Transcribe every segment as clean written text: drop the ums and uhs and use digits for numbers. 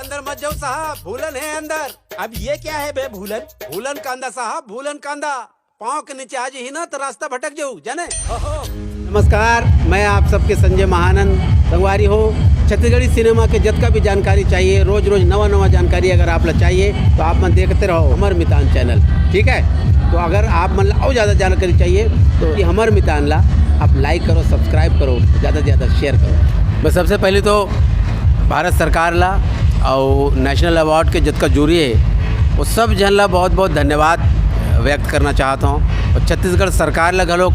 अंदर मत जाओ साहब, भूलन है अंदर। अब ये क्या है बे भूलन? भूलन कांदा साहब, भूलन कांदा। पाँव के नीचे आज ही ना तो रास्ता भटक जाऊ जाने। नमस्कार, मैं आप सबके संजय महानंद संगवारी हो। छत्तीसगढ़ी सिनेमा के जत का भी जानकारी चाहिए, रोज रोज नवा जानकारी अगर आप ला चाहिए तो आप मन देखते रहो हमर मितान चैनल, ठीक है। तो अगर आप मन ला और ज़्यादा जानकारी चाहिए तो ये हमर मितान ला आप लाइक करो, सब्सक्राइब करो, ज़्यादा से ज़्यादा शेयर करो। बस सबसे पहले तो भारत सरकार ला और नेशनल अवार्ड के जितका जूरी है वो सब जन ला बहुत बहुत धन्यवाद व्यक्त करना चाहता हूँ। और छत्तीसगढ़ सरकार ला घलोक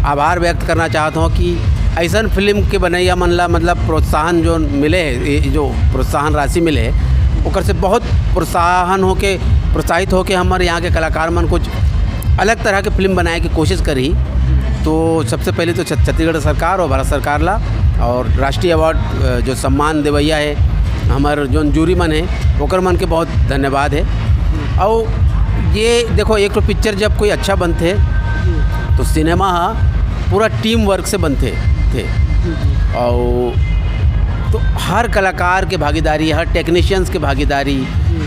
आभार व्यक्त करना चाहता हूँ कि ऐसा फिल्म के बनैया मन ला मतलब प्रोत्साहन जो मिले है, जो प्रोत्साहन राशि मिले है ओकर से बहुत प्रोत्साहित होके हमारे यहाँ के कलाकार मन कुछ अलग तरह के फिल्म बनाए की कोशिश करी। तो सबसे पहले तो छत्तीसगढ़ सरकार और भारत सरकार ला और राष्ट्रीय अवार्ड जो सम्मान देवैया है हमारे जो जूरी मन है ओकर मन के बहुत धन्यवाद है। और ये देखो, एक तो पिक्चर जब कोई अच्छा बनते तो सिनेमा पूरा टीम वर्क से बनते थे और तो हर कलाकार के भागीदारी, हर टेक्नीशियंस के भागीदारी,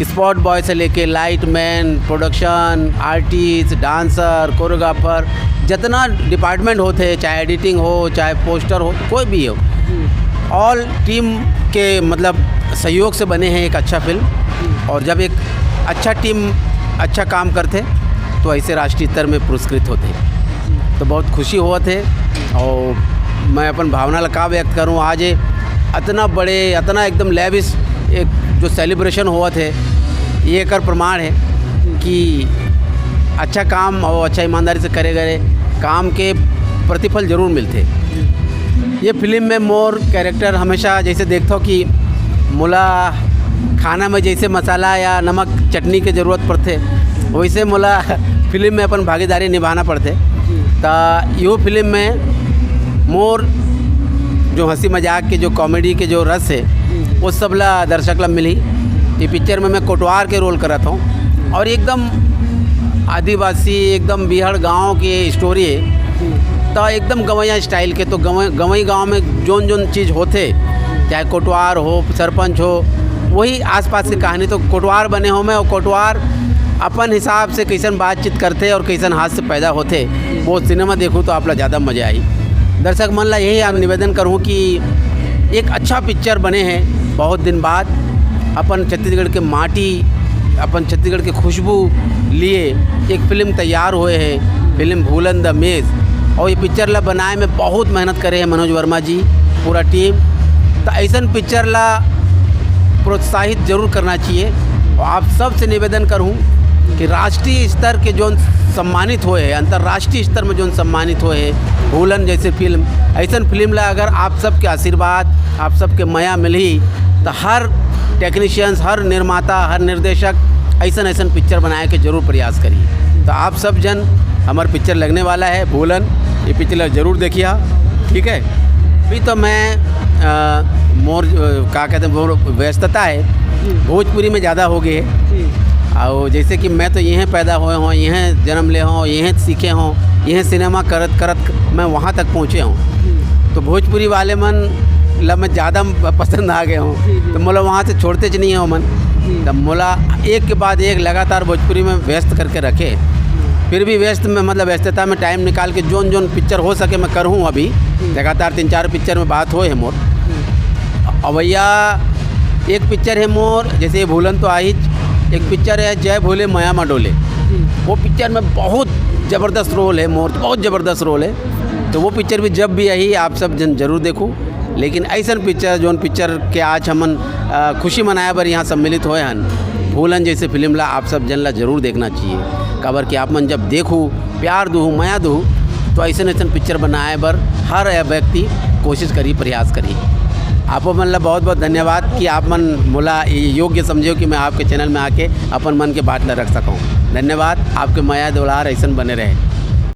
स्पॉट बॉय से लेके lightman, production, artist, dancer, choreographer, जितना डिपार्टमेंट होते हैं, चाहे एडिटिंग हो, चाहे पोस्टर हो, कोई भी हो, ऑल टीम के मतलब सहयोग से बने हैं एक अच्छा फिल्म। और जब एक अच्छा टीम अच्छा काम करते तो ऐसे राष्ट्रीय स्तर में पुरस्कृत होते तो बहुत खुशी हुआ थे। और मैं अपन भावना ला का व्यक्त करूँ, आज इतना बड़े, इतना एकदम लेविश एक जो सेलिब्रेशन हुआ थे, ये एक प्रमाण है कि अच्छा काम और अच्छा ईमानदारी से करे गए काम के प्रतिफल जरूर मिलते। ये फिल्म में मोर कैरेक्टर हमेशा जैसे देखता हूँ कि मोला खाना में जैसे मसाला या नमक चटनी की ज़रूरत पड़ते वैसे मोला फिल्म में अपन भागीदारी निभाना पड़ते। तो यो फिल्म में मोर जो हंसी मजाक के जो कॉमेडी के जो रस है वो सब ला दर्शक ला मिली। ये पिक्चर में मैं कोटवार के रोल करता हूँ और एकदम आदिवासी, एकदम बिहार गांव की स्टोरी है। तो एकदम गवैया स्टाइल के, तो गवई गांव में जोन चीज़ होते, चाहे कोटवार हो, सरपंच हो, वही आसपास की कहानी। तो कोटवार बने हो मैं, और कोटवार अपन हिसाब से कैसन बातचीत करते और कैसन हाथ से पैदा होते वो सिनेमा देखूँ तो आप ला ज़्यादा मज़ा आई। दर्शक मन ला यही निवेदन करूँ कि एक अच्छा पिक्चर बने हैं बहुत दिन बाद, अपन छत्तीसगढ़ के माटी, अपन छत्तीसगढ़ की खुशबू लिए एक फ़िल्म तैयार हुए हैं, फिल्म भूलन द मेज़। और ये पिक्चर ला बनाए में बहुत मेहनत करे हैं मनोज वर्मा जी, पूरा टीम। तो ऐसा पिक्चर ला प्रोत्साहित जरूर करना चाहिए। और आप सबसे निवेदन करूँ कि राष्ट्रीय स्तर के जो सम्मानित हुए हैं, अंतर्राष्ट्रीय स्तर में जो सम्मानित हुए हैं भूलन जैसे फिल्म, ऐसा फिल्म ला अगर आप सबके आशीर्वाद, आप सबके माया मिली तो हर टेक्नीशियंस, हर निर्माता, हर निर्देशक ऐसा पिक्चर बनाए के जरूर प्रयास करिए। तो आप सब जन हमारा पिक्चर लगने वाला है भूलन, ये पिक्चर ज़रूर देखिए, ठीक है। अभी तो मैं मोर क्या कहते हैं, व्यस्तता है भोजपुरी में ज़्यादा हो गई है। और जैसे कि मैं तो यहीं पैदा हुए हों, यहीं जन्म ले हों, यहीं सीखे हों, यहीं सिनेमा करत मैं वहाँ तक पहुँचे हूँ। तो भोजपुरी वाले मन ला मैं ज़्यादा पसंद आ गए हूँ, तो मोला वहाँ से छोड़ते च नहीं हो मन। तब मोला एक के बाद एक लगातार भोजपुरी में व्यस्त करके रखे। फिर भी व्यस्तता में टाइम निकाल के जोन पिक्चर हो सके मैं करूँ। अभी लगातार 3-4 पिक्चर में बात हो है मोर। अवैया एक पिक्चर है मोर, जैसे भूलन तो आई, एक पिक्चर है जय भोले माया मा डोले। वो पिक्चर में बहुत ज़बरदस्त रोल है मोर, बहुत ज़बरदस्त रोल है। तो वो पिक्चर भी जब भी आई आप सब जन जरूर देखूँ। लेकिन ऐसा पिक्चर जोन पिक्चर के आज हमन खुशी मनाया बर यहाँ सम्मिलित होए हन, भूलन जैसे फिल्म ला आप सब जन ला जरूर देखना चाहिए। काबर कि आप मन जब देखूँ, प्यार दूँ, माया दूँ, तो ऐसा पिक्चर बनाए बर हर व्यक्ति कोशिश करी, प्रयास करी। आप मन ला बहुत बहुत धन्यवाद कि आप मन मोला योग्य समझो कि मैं आपके चैनल में आके अपन मन के बात ला रख सकूँ। धन्यवाद, आपके माया दुलार ऐसा बने रहे।